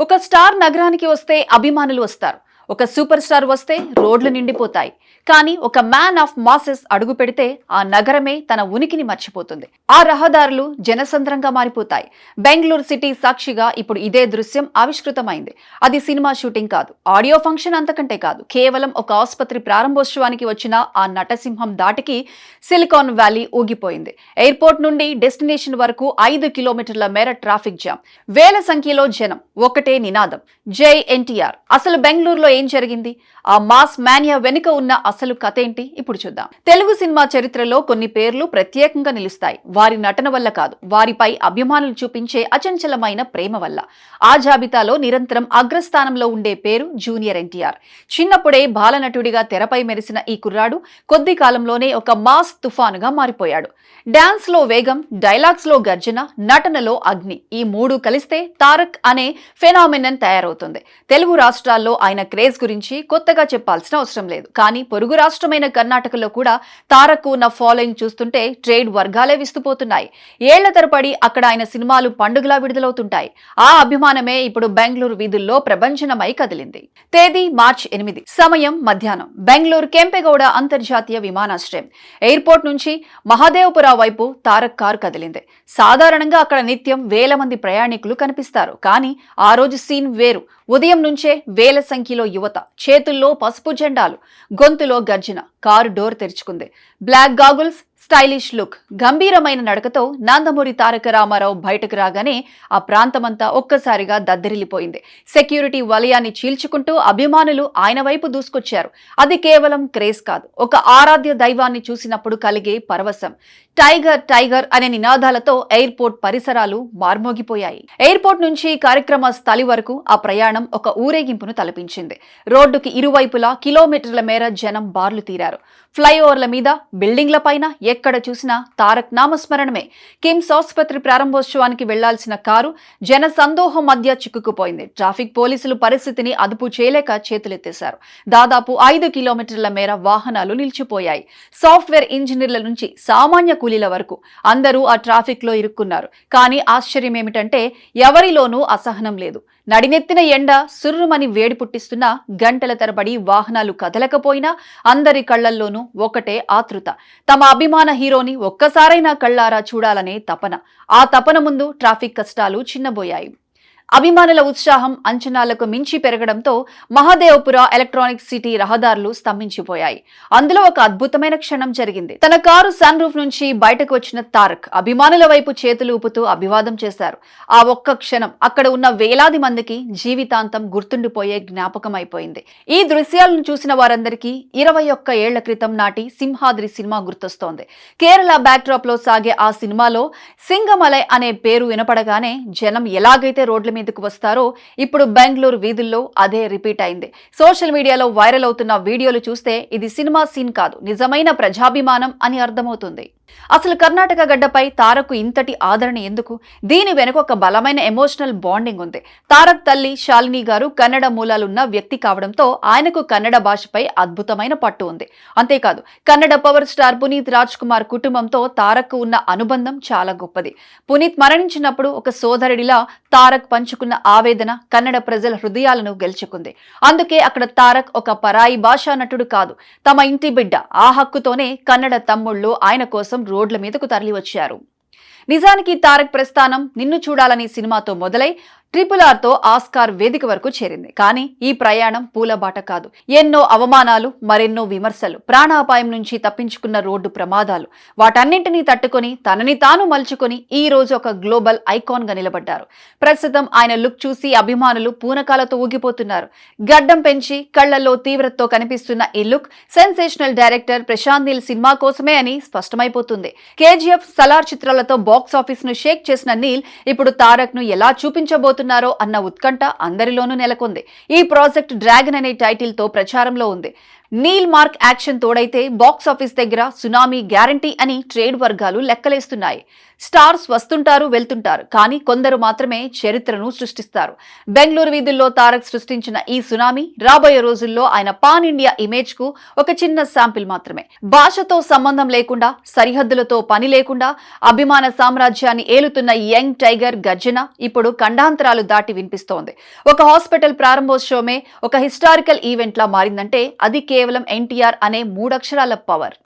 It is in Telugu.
ఒక స్టార్ నగరానికి వస్తే అభిమానులు వస్తారు. ఒక సూపర్ స్టార్ వస్తే రోడ్లు నిండిపోతాయి. కానీ ఒక మ్యాన్ ఆఫ్ మాసెస్ అడుగు పెడితే ఆ నగరమే తన ఉనికిని మర్చిపోతుంది. ఆ రహదారులు జనసంద్రంగా మారిపోతాయి. బెంగళూరు సిటీ సాక్షిగా ఇప్పుడు ఇదే దృశ్యం ఆవిష్కృతమైంది. అది సినిమా షూటింగ్ కాదు, ఆడియో ఫంక్షన్ అంతకంటే కాదు. కేవలం ఒక ఆసుపత్రి ప్రారంభోత్సవానికి వచ్చిన ఆ నటసింహం దాటికి సిలికాన్ వ్యాలీ ఊగిపోయింది. ఎయిర్పోర్ట్ నుండి డెస్టినేషన్ వరకు 5 కిలోమీటర్ల మేర ట్రాఫిక్ జామ్, వేల సంఖ్యలో జనం, ఒకటే నినాదం, జై ఎన్టీఆర్. అసలు బెంగళూరులో ఏం జరిగింది? ఆ మాస్ మానియా వెనుక ఉన్న అసలు కథ ఏంటి? ఇప్పుడు చూద్దాం. తెలుగు సినిమా చరిత్రలో కొన్ని పేర్లు ప్రత్యేకంగా నిలుస్తాయి. వారి నటన వల్ల కాదు, వారిపై అభిమానులు చూపించే అచంచలమైన ప్రేమ వల్ల. ఆ జాబితాలో నిరంతరం అగ్రస్థానంలో ఉండే పేరు జూనియర్ ఎన్టీఆర్. చిన్నప్పుడే బాలనటుడిగా తెరపై మెరిసిన ఈ కుర్రాడు కొద్ది కాలంలోనే ఒక మాస్ తుఫానుగా మారిపోయాడు. డాన్స్ లో వేగం, డైలాగ్స్ లో గర్జన, నటనలో అగ్ని, ఈ మూడు కలిస్తే తారక్ అనే ఫెనామినన్ తయారవుతుంది. తెలుగు రాష్ట్రాల్లో ఆయన క్రేజ్ గురించి కొత్తగా చెప్పాల్సిన అవసరం లేదు. కానీ పొరుగు రాష్ట్రమైన కర్ణాటకలో కూడా తారక్ ఉన్న ఫాలోయింగ్ చూస్తుంటే ట్రేడ్ వర్గాలే విస్తుపోతున్నాయి. ఏళ్ల తరబడి అక్కడ ఆయన సినిమాలు పండుగలా విడుదలవుతుంటాయి. ఆ అభిమానమే ఇప్పుడు బెంగళూరు వీధుల్లో ప్రభంజనమై కదిలింది. తేదీ మార్చి 8, సమయం మధ్యాహ్నం. బెంగళూరు కెంపెగౌడ అంతర్జాతీయ విమానాశ్రయం. ఎయిర్పోర్ట్ నుంచి మహాదేవపుర వైపు తారక్ కారు కదిలింది. సాధారణంగా అక్కడ నిత్యం వేల మంది ప్రయాణికులు కనిపిస్తారు. కానీ ఆ రోజు సీన్ వేరు. ఉదయం నుంచే వేల సంఖ్యలో యువత, చేతుల్లో పసుపు జెండాలు, గొంతులో గర్జన. కారు డోర్ తెరుచుకుంది. బ్లాక్ గాగుల్స్, స్టైలిష్ లుక్, గంభీరమైన నడకతో నందమూరి తారక రామారావు బయటకు రాగానే ఆ ప్రాంతమంతా ఒక్కసారిగా దద్దరిల్లిపోయింది. సెక్యూరిటీ వలయాన్ని చీల్చుకుంటూ అభిమానులు ఆయన వైపు దూసుకొచ్చారు. అది కేవలం క్రేజ్ కాదు, ఒక ఆరాధ్య దైవాన్ని చూసినప్పుడు కలిగే పరవశం. టైగర్ టైగర్ అనే నినాదాలతో ఎయిర్పోర్ట్ పరిసరాలు మార్మోగిపోయాయి. ఎయిర్పోర్ట్ నుంచి కార్యక్రమ స్థలి వరకు ఆ ప్రయాణం ఒక ఊరేగింపును తలపించింది. రోడ్డుకి ఇరువైపులా కిలోమీటర్ల మేర జనం బార్లు తీరారు. ఫ్లైఓవర్ల మీద, బిల్డింగ్ల పైన ఎక్కడ చూసినా తారక్ నామస్మరణమే. కిమ్స్ ఆసుపత్రి ప్రారంభోత్సవానికి వెళ్లాల్సిన కారు జన సందోహం మధ్య చిక్కుకుపోయింది. ట్రాఫిక్ పోలీసులు పరిస్థితిని అదుపు చేయలేక చేతులెత్తేశారు. దాదాపు 5 కిలోమీటర్ల మేర వాహనాలు నిలిచిపోయాయి. సాఫ్ట్వేర్ ఇంజనీర్ల నుంచి సామాన్య కూలీల వరకు అందరూ ఆ ట్రాఫిక్ లో ఇరుక్కున్నారు. కానీ ఆశ్చర్యం ఏమిటంటే ఎవరిలోనూ అసహనం లేదు. నడినెత్తిన ఎండ సుర్రుమని వేడి పుట్టిస్తున్నా, గంటల తరబడి వాహనాలు కదలకపోయినా అందరి కళ్లల్లోనూ ఒకటే ఆతృత. తమ అభిమాన హీరోని ఒక్కసారైనా కళ్లారా చూడాలనే తపన. ఆ తపన ముందు ట్రాఫిక్ కష్టాలు చిన్నబోయాయి. అభిమానుల ఉత్సాహం అంచనాలకు మించి పెరగడంతో మహాదేవపుర ఎలక్ట్రానిక్ సిటీ రహదారులు స్తంభించిపోయాయి. అందులో ఒక అద్భుతమైన క్షణం జరిగింది. తన కారు సన్ రూఫ్ నుంచి బయటకు వచ్చిన తారక్ అభిమానుల వైపు చేతులు ఊపుతూ అభివాదం చేశారు. ఆ ఒక్క క్షణం అక్కడ ఉన్న వేలాది మందికి జీవితాంతం గుర్తుండిపోయే జ్ఞాపకం అయిపోయింది. ఈ దృశ్యాలను చూసిన వారందరికీ 21 ఏళ్ల క్రితం నాటి సింహాద్రి సినిమా గుర్తొస్తోంది. కేరళ బ్యాక్డ్రాప్ లో సాగే ఆ సినిమాలో సింగమలై అనే పేరు వినపడగానే జనం ఎలాగైతే రోడ్ల మీదకు వస్తారో ఇప్పుడు బెంగళూరు వీధుల్లో అదే రిపీట్ అయింది. సోషల్ మీడియాలో వైరల్ అవుతున్న వీడియోలు చూస్తే ఇది సినిమా సీన్ కాదు, నిజమైన ప్రజాభిమానం అని అర్థమవుతుంది. అసలు కర్ణాటక గడ్డపై తారక్ ఇంతటి ఆదరణ ఎందుకు? దీని వెనుక ఒక బలమైన ఎమోషనల్ బాండింగ్ ఉంది. తారక్ తల్లి శాలిని గారు కన్నడ మూలాలున్న వ్యక్తి కావడంతో ఆయనకు కన్నడ భాషపై అద్భుతమైన పట్టు ఉంది. అంతేకాదు, కన్నడ పవర్ స్టార్ పునీత్ రాజ్ కుమార్ కుటుంబంతో తారక్ ఉన్న అనుబంధం చాలా గొప్పది. పునీత్ మరణించినప్పుడు ఒక సోదరుడిలా తారక్ పంచుకున్న ఆవేదన కన్నడ ప్రజల హృదయాలను గెలుచుకుంది. అందుకే అక్కడ తారక్ ఒక పరాయి భాషా నటుడు కాదు, తమ ఇంటి బిడ్డ. ఆ హక్కుతోనే కన్నడ తమ్ముళ్లు ఆయన కోసం రోడ్ల మీదకు తరలి వచ్చారు. నిజానికి తారక్ ప్రస్థానం నిన్ను చూడాలని సినిమాతో మొదలై RRR తో ఆస్కార్ వేదిక వరకు చేరింది. కానీ ఈ ప్రయాణం పూలబాట కాదు. ఎన్నో అవమానాలు, మరెన్నో విమర్శలు, ప్రాణాపాయం నుంచి తప్పించుకున్న రోడ్డు ప్రమాదాలు, వాటన్నింటినీ తట్టుకొని తనని తాను మలుచుకొని ఈ రోజు ఒక గ్లోబల్ ఐకాన్ గా నిలబడ్డారు. ప్రస్తుతం ఆయన లుక్ చూసి అభిమానులు పూనకాలతో ఊగిపోతున్నారు. గడ్డం పెంచి కళ్లలో తీవ్రతతో కనిపిస్తున్న ఈ look sensational director Prashanth Neel cinema కోసమే అని స్పష్టమైపోతుంది. KGF, సలార్ చిత్రాలతో బాక్స్ ఆఫీస్ ను షేక్ చేసిన నీల్ ఇప్పుడు తారక్ ను ఎలా చూపించబోతున్నారో అన్న ఉత్కంఠ అందరిలోనూ నెలకొంది. ఈ ప్రాజెక్ట్ డ్రాగన్ అనే టైటిల్ తో ప్రచారంలో ఉంది. నీల్ మార్క్ యాక్షన్ తోడైతే బాక్స్ ఆఫీస్ దగ్గర సునామీ గ్యారంటీ అని ట్రేడ్ వర్గాలు లెక్కలేస్తున్నాయి. స్టార్స్ వస్తుంటారు వెళ్తుంటారు, కానీ కొందరు మాత్రమే చరిత్రను సృష్టిస్తారు. బెంగళూరు వీధుల్లో తారక్ సృష్టించిన ఈ సునామీ రాబోయే రోజుల్లో ఆయన పాన్ ఇండియా ఇమేజ్ కు ఒక చిన్న శాంపిల్ మాత్రమే. భాషతో సంబంధం లేకుండా, సరిహద్దులతో పని లేకుండా అభిమాన సామ్రాజ్యాన్ని ఏలుతున్న యంగ్ టైగర్ గర్జన ఇప్పుడు ఖండాంతరాలు దాటి వినిపిస్తోంది. ఒక హాస్పిటల్ ప్రారంభోత్సవమే ఒక హిస్టారికల్ ఈవెంట్ లా మారిందంటే అది కేవలం ఎన్టీఆర్ అనే 3 అక్షరాల పవర్.